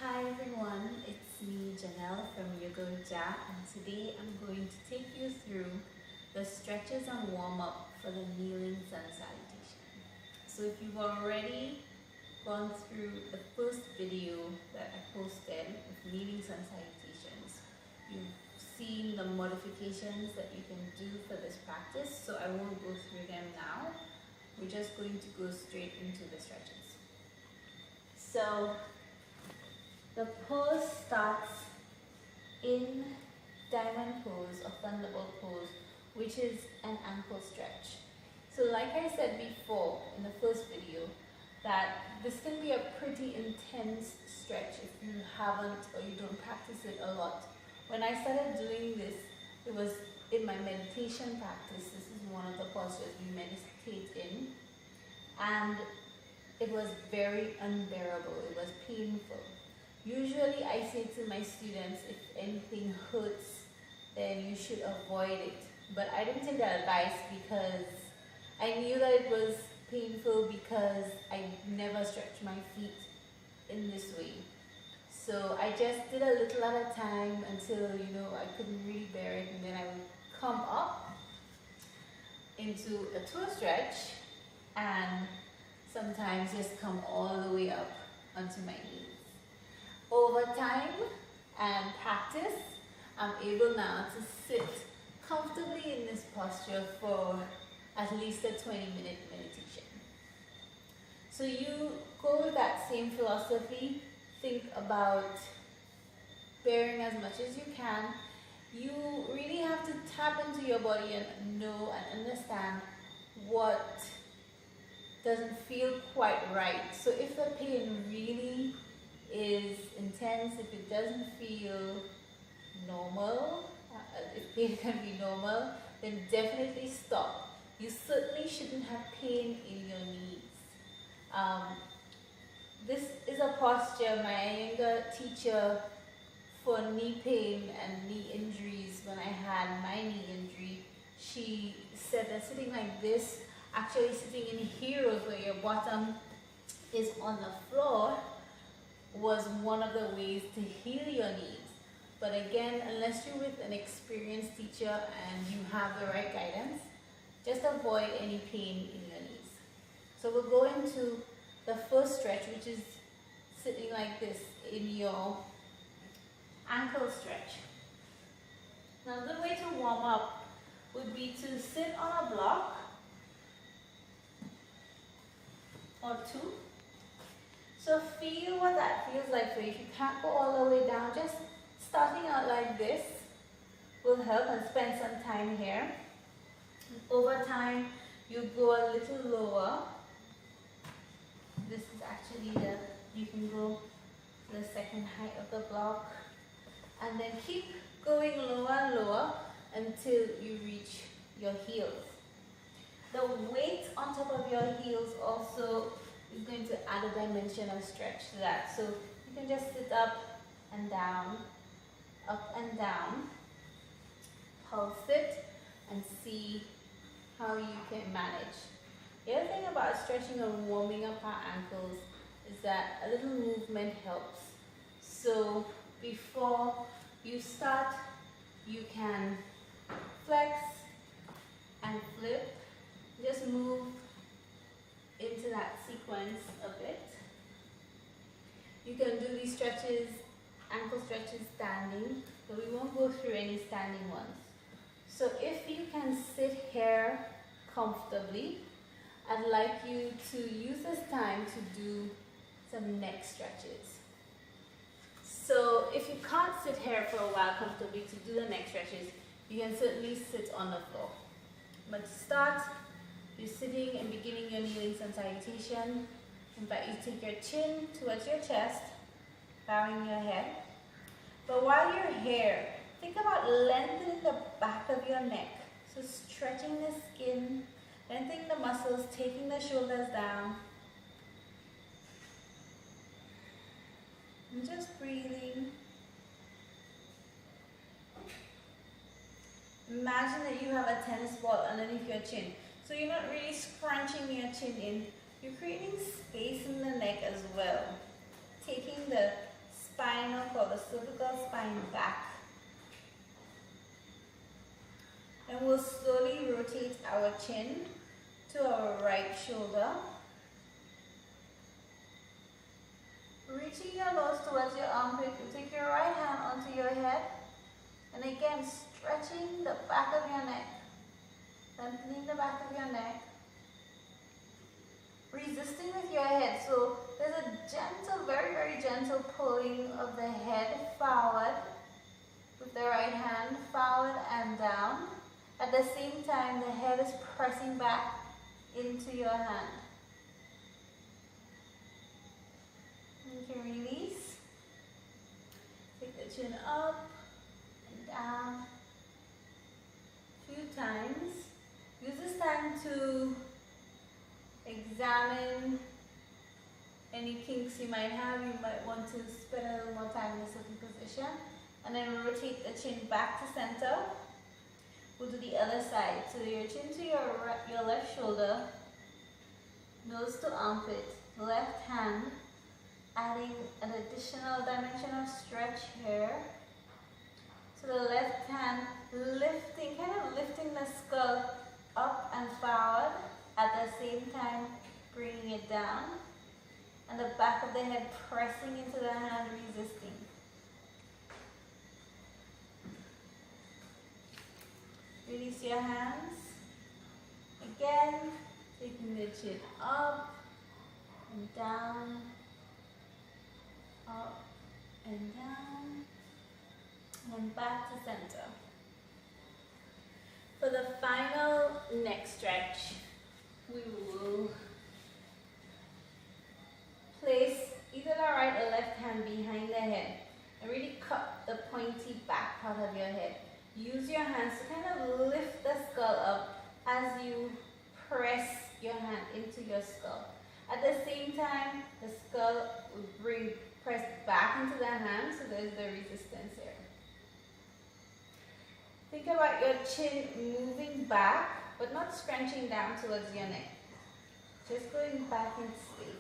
Hi everyone, it's me Janelle from YogawithJa, and today I'm going to take you through the stretches and warm-up for the Kneeling Sun Salutation. So if you've already gone through the first video that I posted with Kneeling Sun Salutations, you've seen the modifications that you can do for this practice, so I won't go through them now. We're just going to go straight into the stretches. So the pose starts in diamond pose or thunderbolt pose, which is an ankle stretch. So like I said before in the first video, that this can be a pretty intense stretch if you haven't or you don't practice it a lot. When I started doing this, it was in my meditation practice. This is one of the postures we meditate in, and it was very unbearable. It was painful. Usually I say to my students, if anything hurts, then you should avoid it. But I didn't take that advice because I knew that it was painful because I never stretched my feet in this way. So I just did a little at a time until, I couldn't really bear it, and then I would come up into a toe stretch and sometimes just come all the way up onto my knees. Over time and practice, I'm able now to sit comfortably in this posture for at least a 20-minute meditation. So you go with that same philosophy. Think about bearing as much as you can. You really have to tap into your body and know and understand what doesn't feel quite right. So if the pain really is intense, if it doesn't feel normal, if pain can be normal, then definitely stop. You certainly shouldn't have pain in your knees. This is a posture my younger teacher for knee pain and knee injuries, when I had my knee injury, she said that sitting like this, actually sitting in heroes where your bottom is on the floor, was one of the ways to heal your knees. But again, unless you're with an experienced teacher and you have the right guidance, just avoid any pain in your knees. So we'll go into the first stretch, which is sitting like this in your ankle stretch. Now, the way to warm up would be to sit on a block or two. So feel what that feels like for you. If you can't go all the way down, just starting out like this will help, and spend some time here. And over time, you go a little lower. This is actually you can go to the second height of the block. And then keep going lower and lower until you reach your heels. The weight on top of your heels also is going to add a dimension of stretch to that. So you can just sit up and down, pulse it, and see how you can manage. The other thing about stretching and warming up our ankles is that a little movement helps. So before you start, you can flex and flip. Just move into that sequence a bit. You can do these stretches, ankle stretches, standing, but we won't go through any standing ones. So if you can sit here comfortably, I'd like you to use this time to do some neck stretches. So if you can't sit here for a while comfortably to do the neck stretches, you can certainly sit on the floor. But to start, you're sitting and beginning your Kneeling Sun Salutation. In fact, you take your chin towards your chest, bowing your head. But while you're here, think about lengthening the back of your neck. So stretching the skin, lengthening the muscles, taking the shoulders down. And just breathing. Imagine that you have a tennis ball underneath your chin. So you're not really scrunching your chin in. You're creating space in the neck as well. Taking the spine up, or the cervical spine back. And we'll slowly rotate our chin to our right shoulder. Reaching your nose towards your armpit, you take your right hand onto your head. And again, stretching the back of your neck. Lengthening the back of your neck. Resisting with your head. So there's a gentle, very, very gentle pulling of the head forward with the right hand, forward and down. At the same time, the head is pressing back into your hand. You can release. Take the chin up and down a few times. Use this time to examine any kinks you might have. You might want to spend a little more time in a certain position. And then rotate the chin back to center. Go to the other side. So your chin to your left shoulder, nose to armpit, left hand, adding an additional dimension of stretch here. So the left hand lifting, kind of lifting the skull up and forward, at the same time bringing it down. And the back of the head pressing into the hand, resisting. Release your hands. Again, taking the chin up and down, up and down, and back to center. For the final neck stretch, we will place either the right or left hand behind the head and really cup the pointy back part of your head. Use your hands to kind of lift the skull up as you press your hand into your skull. At the same time, the skull will press back into the hand, so there's the resistance here. Think about your chin moving back, but not scrunching down towards your neck. Just going back in space.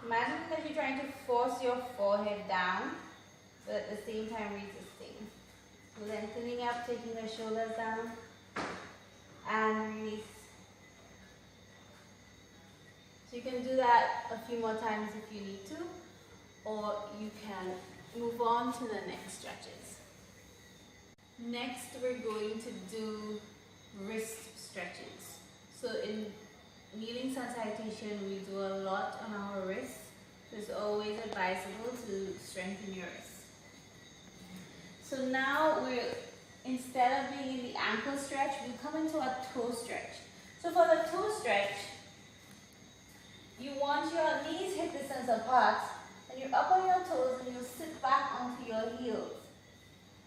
Imagine that you're trying to force your forehead down, but at the same time resisting. Lengthening up, taking the shoulders down, and release. So you can do that a few more times if you need to, or you can move on to the next stretches. Next, we're going to do wrist stretches. So in Kneeling Sun Salutation, we do a lot on our wrists. So it's always advisable to strengthen your wrists. So now instead of being in the ankle stretch, we come into a toe stretch. So for the toe stretch, you want your knees hip distance apart, and you're up on your toes, and you sit back onto your heels.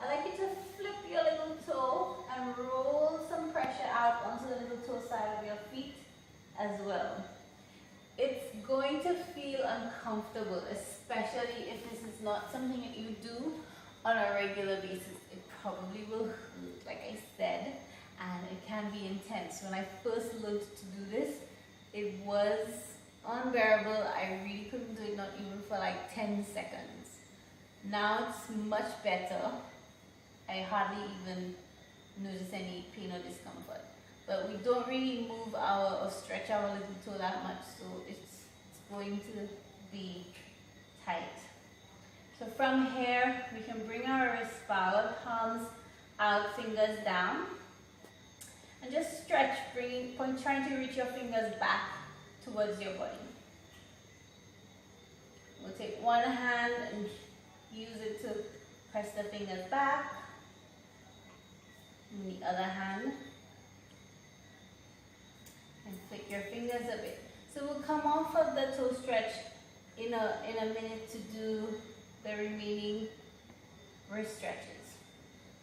I'd like you to flip your little toe and roll some pressure out onto the little toe side of your feet as well. It's going to feel uncomfortable, especially if this is not something that you do on a regular basis. It probably will hurt, like I said, and it can be intense. When I first learned to do this, it was unbearable. I really couldn't do it, not even for like 10 seconds. Now it's much better. I hardly even notice any pain or discomfort. But we don't really move or stretch our little toe that much, so it's going to be tight. So from here, we can bring our wrists forward, palms out, fingers down. And just stretch, trying to reach your fingers back towards your body. We'll take one hand and use it to press the fingers back. And the other hand. And flick your fingers a bit. So we'll come off of the toe stretch in a minute to do the remaining wrist stretches.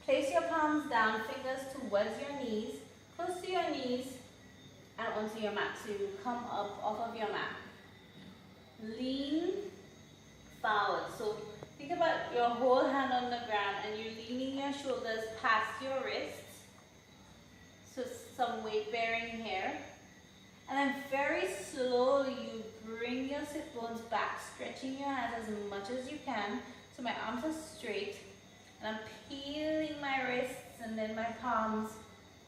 Place your palms down, fingers towards your knees, close to your knees, and onto your mat. So you come up off of your mat. Lean forward. So think about your whole hand on the ground, and you're leaning your shoulders past your wrists. So some weight bearing here. And then very slowly you bring your sit bones back, stretching your hands as much as you can. So my arms are straight, and I'm peeling my wrists and then my palms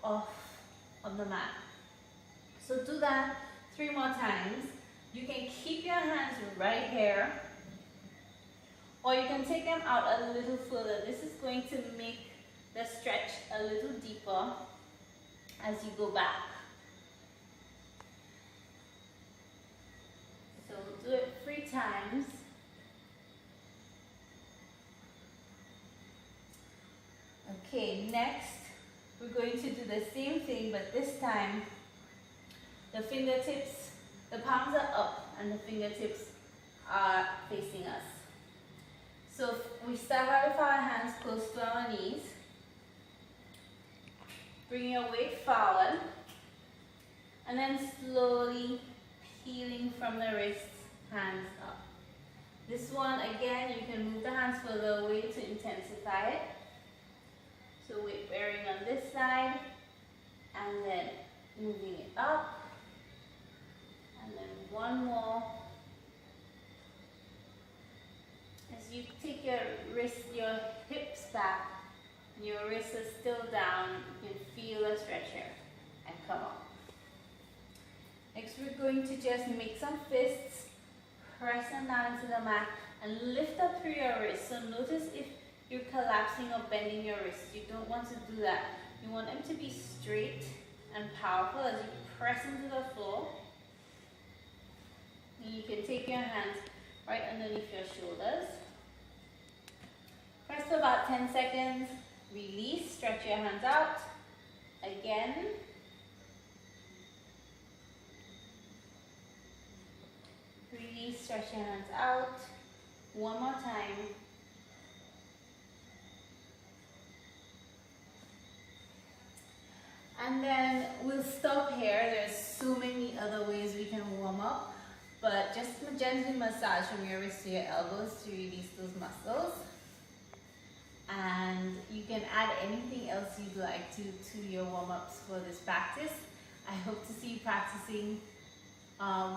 off of the mat. So do that 3 more times. You can keep your hands right here, or you can take them out a little further. This is going to make the stretch a little deeper as you go back. So do it 3 times. Okay, next we're going to do the same thing, but this time the fingertips, the palms are up and the fingertips are facing us. So we start out with our hands close to our knees. Bring your weight forward and then slowly peeling from the wrists, hands up. This one, again, you can move the hands further away to intensify it. So weight bearing on this side and then moving it up. And then one more. As you take your wrist, your hips back, and your wrists are still down, you can feel a stretch here and come up. Next, we're going to just make some fists, press them down into the mat, and lift up through your wrists. So notice if you're collapsing or bending your wrists. You don't want to do that. You want them to be straight and powerful as you press into the floor. And you can take your hands right underneath your shoulders. Press for about 10 seconds. Release, stretch your hands out. Again. Release, stretch your hands out. One more time. And then we'll stop here. There's so many other ways we can warm up, but just gently massage from your wrists to your elbows to release those muscles. And you can add anything else you'd like to your warm-ups for this practice. I hope to see you practicing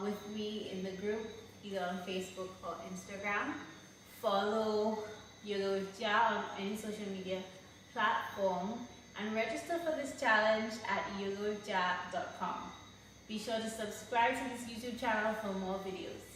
with me in the group, either on Facebook or Instagram. Follow YogawithJa on any social media platform and register for this challenge at YogawithJa.com. Be sure to subscribe to this YouTube channel for more videos.